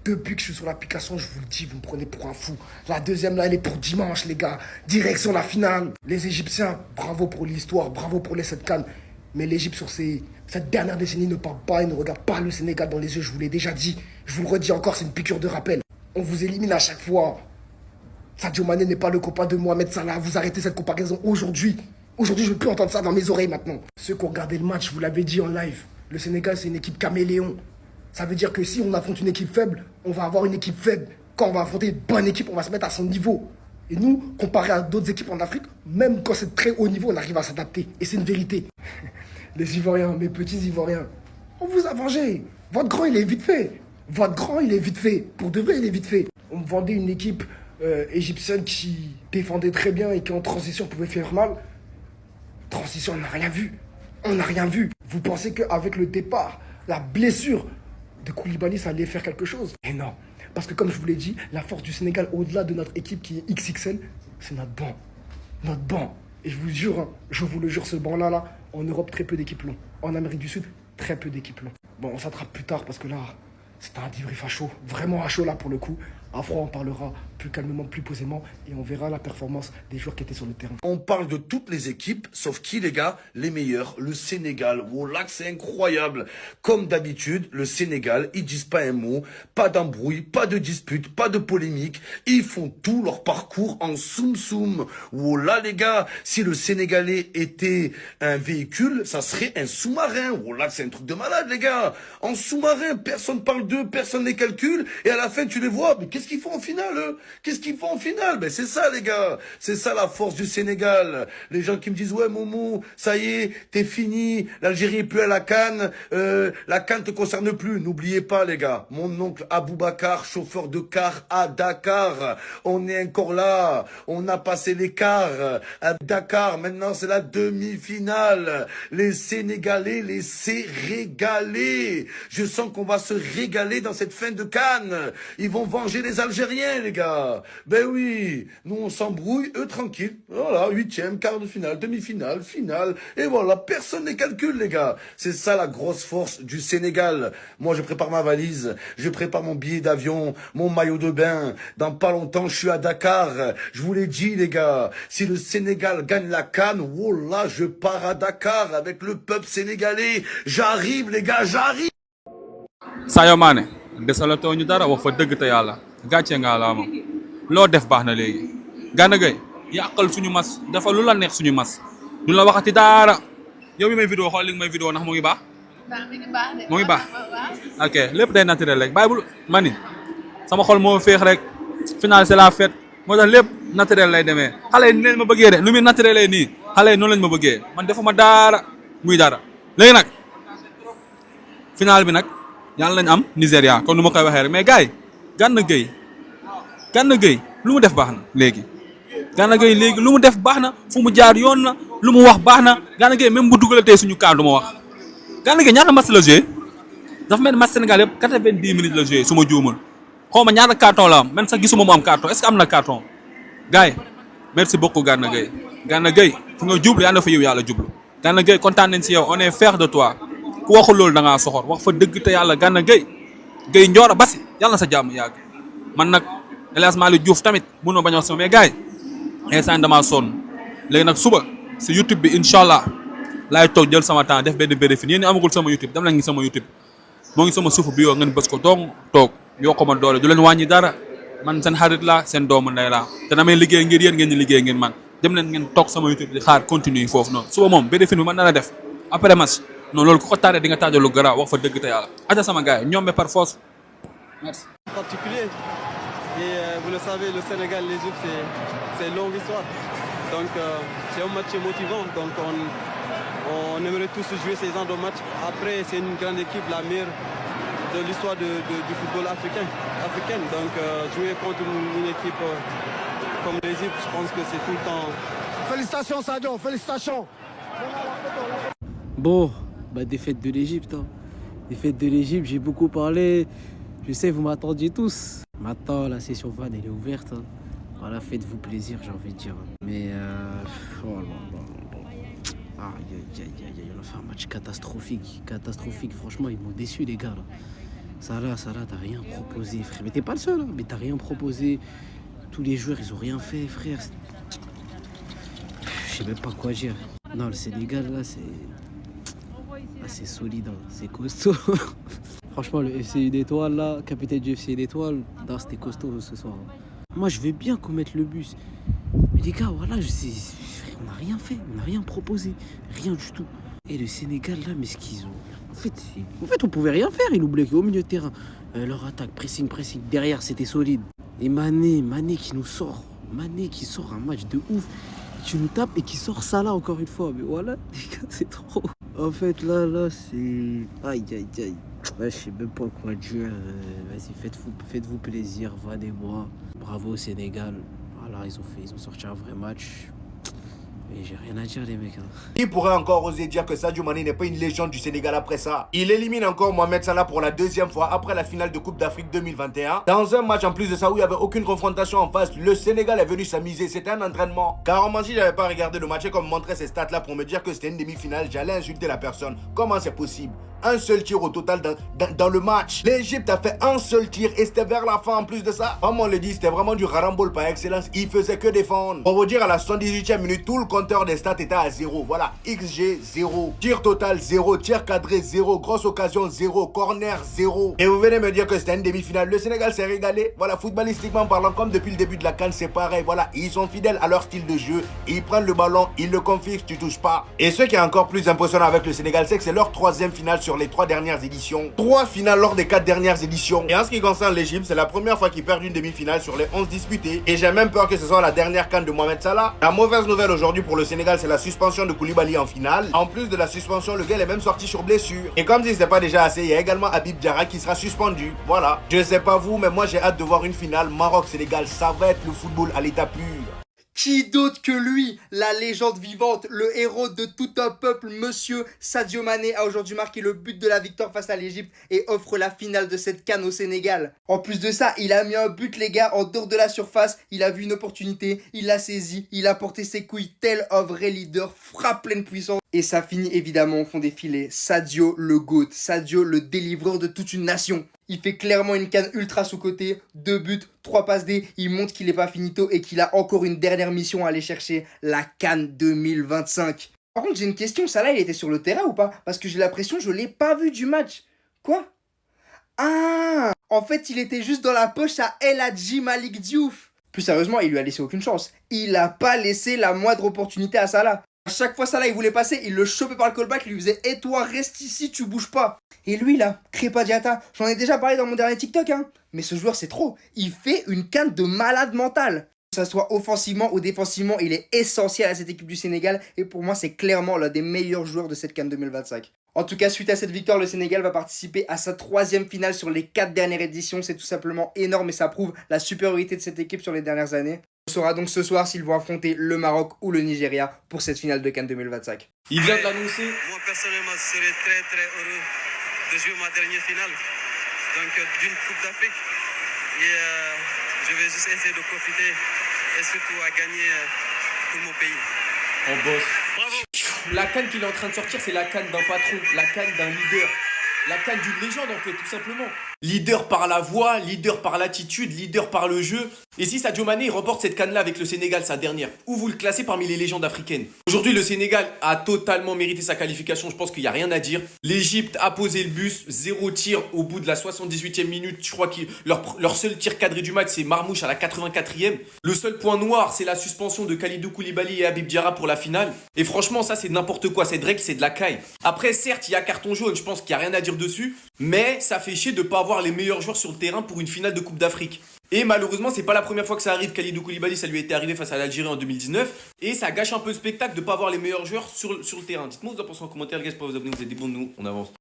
Depuis que je suis sur l'application, je vous le dis, vous me prenez pour un fou. La deuxième, là, elle est pour dimanche, les gars. Direction la finale. Les Égyptiens, bravo pour l'histoire, bravo pour les 7 CAN. Mais l'Égypte, sur cette dernière décennie, ne parle pas et ne regarde pas le Sénégal dans les yeux. Je vous l'ai déjà dit. Je vous le redis encore, c'est une piqûre de rappel. On vous élimine à chaque fois. Sadio Mané n'est pas le copain de Mohamed Salah. Vous arrêtez cette comparaison aujourd'hui. Aujourd'hui, je ne veux plus entendre ça dans mes oreilles maintenant. Ceux qui ont regardé le match, je vous l'avais dit en live. Le Sénégal, c'est une équipe caméléon. Ça veut dire que si on affronte une équipe faible, on va avoir une équipe faible. Quand on va affronter une bonne équipe, on va se mettre à son niveau. Et nous, comparé à d'autres équipes en Afrique, même quand c'est très haut niveau, on arrive à s'adapter. Et c'est une vérité. Les Ivoiriens, mes petits Ivoiriens, on vous a vengé. Votre grand, il est vite fait. Votre grand, il est vite fait. Pour de vrai, il est vite fait. On me vendait une équipe égyptienne qui défendait très bien et qui en transition pouvait faire mal. Transition, on n'a rien vu. On n'a rien vu. Vous pensez qu'avec le départ, la blessure de Koulibaly, ça allait faire quelque chose? Et non. Parce que comme je vous l'ai dit, la force du Sénégal, au-delà de notre équipe qui est XXL, c'est notre banc. Notre banc. Et je vous jure, hein, je vous le jure, ce banc-là, en Europe, très peu d'équipes l'ont. En Amérique du Sud, très peu d'équipes l'ont. Bon, on s'attrape plus tard parce que là, c'est un débrief à chaud. Vraiment à chaud là pour le coup. À froid, on parlera plus calmement, plus posément et on verra la performance des joueurs qui étaient sur le terrain. On parle de toutes les équipes, sauf qui les gars? Les meilleurs, le Sénégal. Oh là, c'est incroyable. Comme d'habitude, le Sénégal, ils disent pas un mot, pas d'embrouille, pas de dispute, pas de polémique. Ils font tout leur parcours en soum-soum. Oh là les gars, si le Sénégalais était un véhicule, ça serait un sous-marin. Oh là, c'est un truc de malade les gars. En sous-marin, personne parle d'eux, personne les calcule et à la fin tu les vois, mais qu'est-ce qu'ils font en finale eux? Qu'est-ce qu'ils font en finale? Ben c'est ça les gars, c'est ça la force du Sénégal. Les gens qui me disent ouais Momo, ça y est, t'es fini, l'Algérie est plus à la CAN, la CAN te concerne plus. N'oubliez pas les gars, mon oncle Aboubacar, chauffeur de car à Dakar, on est encore là, on a passé l'écart à Dakar, maintenant c'est la demi-finale. Les Sénégalais, laissez régaler. Je sens qu'on va se régaler dans cette fin de CAN. Ils vont venger les Algériens les gars. Ben oui, nous on s'embrouille, eux tranquilles. Voilà, 8e, quart de finale, demi-finale, finale. Et voilà, personne ne calcule les gars. C'est ça la grosse force du Sénégal. Moi je prépare ma valise, je prépare mon billet d'avion, mon maillot de bain. Dans pas longtemps je suis à Dakar. Je vous l'ai dit les gars, si le Sénégal gagne la CAN, oh là je pars à Dakar avec le peuple sénégalais. J'arrive les gars, j'arrive. Sadio Mané desalatoo ñu dara wax fa dëgg te yàlla gàcce nga la moom loo def baax na léegi Gana Gueye yàqal suñu mas dafa lu la neex suñu mas du la waxati dara yow mi may vidéo xool li nga may vidéo ndax mu ngi baax mu ngi baax ok lépp day naturel rek bàyyi bul mani sama xol moo féex rek final c'est la fête moo tax lépp naturel lay demee xale yi ni leen ma bëggee de lu muy naturel lay nii xale yi noonu lañ ma bëggee man defuma dara muy dara léegi nag final bi nag yàlla nañ am Nigéria comme nu ma koy waxee rek mais gars yi Gana Gueye lu mu def baax na léegi Gana Gueye léegi lu mu def baax na fu mu jaar yoon na lu mu wax baax na Gana Gueye même bu dugalatee suñu cas du ma wax Gana Gueye ñaata match la joué dafa mel ni match Sénégal yëpp 90 minutes la joué su ma juumul xaw ma ñaata carton la am man sax gisuma mu am carton est-ce que am na carton gars yi merci beaucoup Gana Gueye Gana Gueye fu nga jublu yàlla na fa yiw yàlla jublu Gana Gueye kontaan nañ si yow on est fiers de toi ku waxul loolu da ngaa soxor wax fa dëgg te yàlla Gana Gueye Ndiora Basi yàlla na sa jàmm yàgg man nag El Hadj Malick Diouf tamit mun ma bañ a wax sama mais gars yi instant damaa sonn léegi nag suba si YouTube bi incha allah laay toog jël sama temps def benn briefing yéen ñi amagul sama YouTube dem nañ sama YouTube moo ngi sama suuf bi yoo ngeen bës ko donc toog yoo ko ma doole du leen wàññi dara man seen xarit la seen doomu ndey laa te damay liggéey ngir yéen ngeen ñu liggéey ngeen man dem leen ngeen toog sama YouTube di xaar continue foofu noonu suba moom briefing bi mën na la def après match non loolu ku ko tardé di nga tardé lu garaaw wax fa dëgg te yàlla aja sama gars yi ñoom par force merci. particulier et vous le savez le Sénégal l'Égypte c'est une longue histoire donc c'est un match motivant donc on aimerait tous jouer ces genres de matchs après c'est une grande équipe la meilleure de l'histoire du football africaine donc jouer contre une équipe comme l'Égypte je pense que c'est tout le temps. Félicitations Sadio, félicitations. Bon, bah défaite de l'Égypte. Hein. Défaite de l'Égypte, j'ai beaucoup parlé. Je sais, vous m'attendiez tous. Maintenant, la session fan, elle est ouverte. Hein. Voilà, faites-vous plaisir, j'ai envie de dire. Mais, oh là là. Aïe, on a fait un match catastrophique. Catastrophique, franchement, ils m'ont déçu, les gars. Là. Salah, t'as rien proposé, frère. Mais t'es pas le seul, hein. Mais t'as rien proposé. Tous les joueurs, ils ont rien fait, frère. Je sais même pas quoi dire. Non, le Sénégal, là, c'est solide, hein. C'est costaud. Franchement, le FC Une Étoile, là, capitaine du FC Une Étoile, non, c'était costaud ce soir. Moi, je veux bien qu'on mette le bus. Mais les gars, voilà, frère, on n'a rien fait, on n'a rien proposé. Rien du tout. Et le Sénégal, là, mais ce qu'ils ont... En fait, on pouvait rien faire. Ils nous bloquaient au milieu de terrain. Leur attaque, pressing. Derrière, c'était solide. Et Mané qui nous sort. Mané qui sort un match de ouf. Qui nous tape et qui sort ça là encore une fois. Mais voilà, les gars, c'est trop. En fait, là, c'est... Aïe. Ouais, je sais même pas quoi dire. Vas-y, faites-vous plaisir, vannez-moi. Bravo au Sénégal. Voilà, ils ont sorti un vrai match. Mais j'ai rien à dire, les mecs. Il pourrait encore oser dire que Sadio Mané n'est pas une légende du Sénégal après ça. Il élimine encore Mohamed Salah pour la deuxième fois après la finale de Coupe d'Afrique 2021. Dans un match en plus de ça où il n'y avait aucune confrontation en face, le Sénégal est venu s'amuser. C'était un entraînement. Car moi, si j'avais pas regardé le match et qu'on me montrait ces stats là pour me dire que c'était une demi-finale, j'allais insulter la personne. Comment c'est possible? Un seul tir au total dans le match. L'Égypte a fait un seul tir et c'était vers la fin en plus de ça. Comme on le dit, c'était vraiment du rarambol par excellence. Il faisait que défendre. Pour vous dire, à la 78e minute, tout le compteur des stats était à 0. Voilà, XG 0. Tir total 0. Tir cadré 0. Grosse occasion 0. Corner 0. Et vous venez me dire que c'était une demi-finale. Le Sénégal s'est régalé. Voilà, footballistiquement parlant, comme depuis le début de la CAN, c'est pareil. Voilà, ils sont fidèles à leur style de jeu. Ils prennent le ballon, ils le confient, tu touches pas. Et ce qui est encore plus impressionnant avec le Sénégal, c'est que c'est leur troisième finale sur les 3 dernières éditions. 3 finales lors des 4 dernières éditions. Et en ce qui concerne l'Égypte, c'est la première fois qu'ils perdent une demi-finale sur les 11 disputées. Et j'ai même peur que ce soit la dernière CAN de Mohamed Salah. La mauvaise nouvelle aujourd'hui pour le Sénégal, c'est la suspension de Koulibaly en finale. En plus de la suspension, le gars est même sorti sur blessure. Et comme si c'était pas déjà assez, il y a également Habib Diarra qui sera suspendu. Voilà. Je sais pas vous, mais moi j'ai hâte de voir une finale Maroc-Sénégal. Ça va être le football à l'état pur. Qui d'autre que lui, la légende vivante, le héros de tout un peuple, monsieur Sadio Mané, a aujourd'hui marqué le but de la victoire face à l'Égypte et offre la finale de cette CAN au Sénégal. En plus de ça, il a mis un but, les gars, en dehors de la surface. Il a vu une opportunité, il l'a saisi, il a porté ses couilles tel un vrai leader, frappe pleine puissance. Et ça finit évidemment au fond des filets. Sadio le GOAT, Sadio le délivreur de toute une nation. Il fait clairement une CAN ultra sous-côté, 2 buts, 3 passes D, il montre qu'il n'est pas finito et qu'il a encore une dernière mission à aller chercher, la CAN 2025. Par contre, j'ai une question, Salah, il était sur le terrain ou pas? Parce que j'ai l'impression que je l'ai pas vu du match. Quoi? Ah! En fait, il était juste dans la poche à El Hadji Malick Diouf. Plus sérieusement, il lui a laissé aucune chance. Il a pas laissé la moindre opportunité à Salah. À chaque fois Salah il voulait passer, il le chopait par le callback, il lui faisait « Et toi, reste ici, tu bouges pas !» Et lui là, Crépin Diatta, j'en ai déjà parlé dans mon dernier TikTok, hein. Mais ce joueur c'est trop, il fait une CAN de malade mental. Que ça soit offensivement ou défensivement, il est essentiel à cette équipe du Sénégal. Et pour moi, c'est clairement l'un des meilleurs joueurs de cette CAN 2025. En tout cas, suite à cette victoire, le Sénégal va participer à sa 3e finale sur les 4 dernières éditions. C'est tout simplement énorme et ça prouve la supériorité de cette équipe sur les dernières années. On saura donc ce soir s'ils vont affronter le Maroc ou le Nigeria pour cette finale de CAN 2025. Il vient de l'annoncer. Moi, personnellement, je serais très très heureux de jouer ma dernière finale d'une Coupe d'Afrique. Et je vais juste essayer de profiter et surtout à gagner pour mon pays. On bosse. Bravo! La CAN qu'il est en train de sortir, c'est la CAN d'un patron, la CAN d'un leader. La CAN d'une légende en fait, tout simplement. Leader par la voix, leader par l'attitude, leader par le jeu. Et si Sadio Mané remporte cette CAN là avec le Sénégal, sa dernière, où vous le classez parmi les légendes africaines? Aujourd'hui, le Sénégal a totalement mérité sa qualification, je pense qu'il n'y a rien à dire. L'Égypte a posé le bus, 0 tir au bout de la 78e minute. Je crois que leur seul tir cadré du match, c'est Marmouche à la 84e. Le seul point noir, c'est la suspension de Kalidou Koulibaly et Habib Diarra pour la finale. Et franchement, ça c'est n'importe quoi, cette règle c'est de la caille. Après, certes, il y a carton jaune, je pense qu'il n'y a rien à dire dessus. Mais ça fait chier de ne pas avoir les meilleurs joueurs sur le terrain pour une finale de Coupe d'Afrique. Et malheureusement, c'est pas la première fois que ça arrive. Kalidou Koulibaly, ça lui était arrivé face à l'Algérie en 2019. Et ça gâche un peu le spectacle de ne pas avoir les meilleurs joueurs sur le terrain. Dites-moi, vous en pensez en commentaire, les gars, c'est pas vous abonner, vous êtes des bons de nous, on avance.